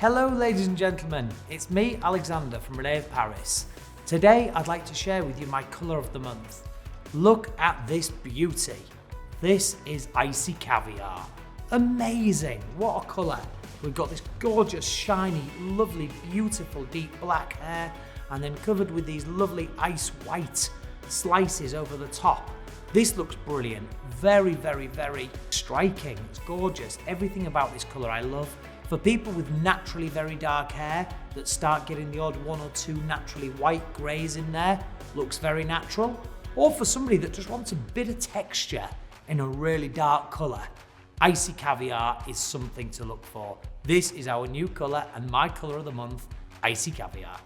Hello ladies and gentlemen, it's me Alexander from René of Paris. Today I'd like to share with you my colour of the month. Look at this beauty. This is Icy Caviar. Amazing, what a colour. We've got this gorgeous, shiny, lovely, beautiful deep black hair and then covered with these lovely ice white slices over the top. This looks brilliant, very, very, very striking. It's gorgeous. Everything about this colour I love. For people with naturally very dark hair that start getting the odd one or two naturally white greys in there, looks very natural. Or for somebody that just wants a bit of texture in a really dark colour, Icy Caviar is something to look for. This is our new colour and my colour of the month, Icy Caviar.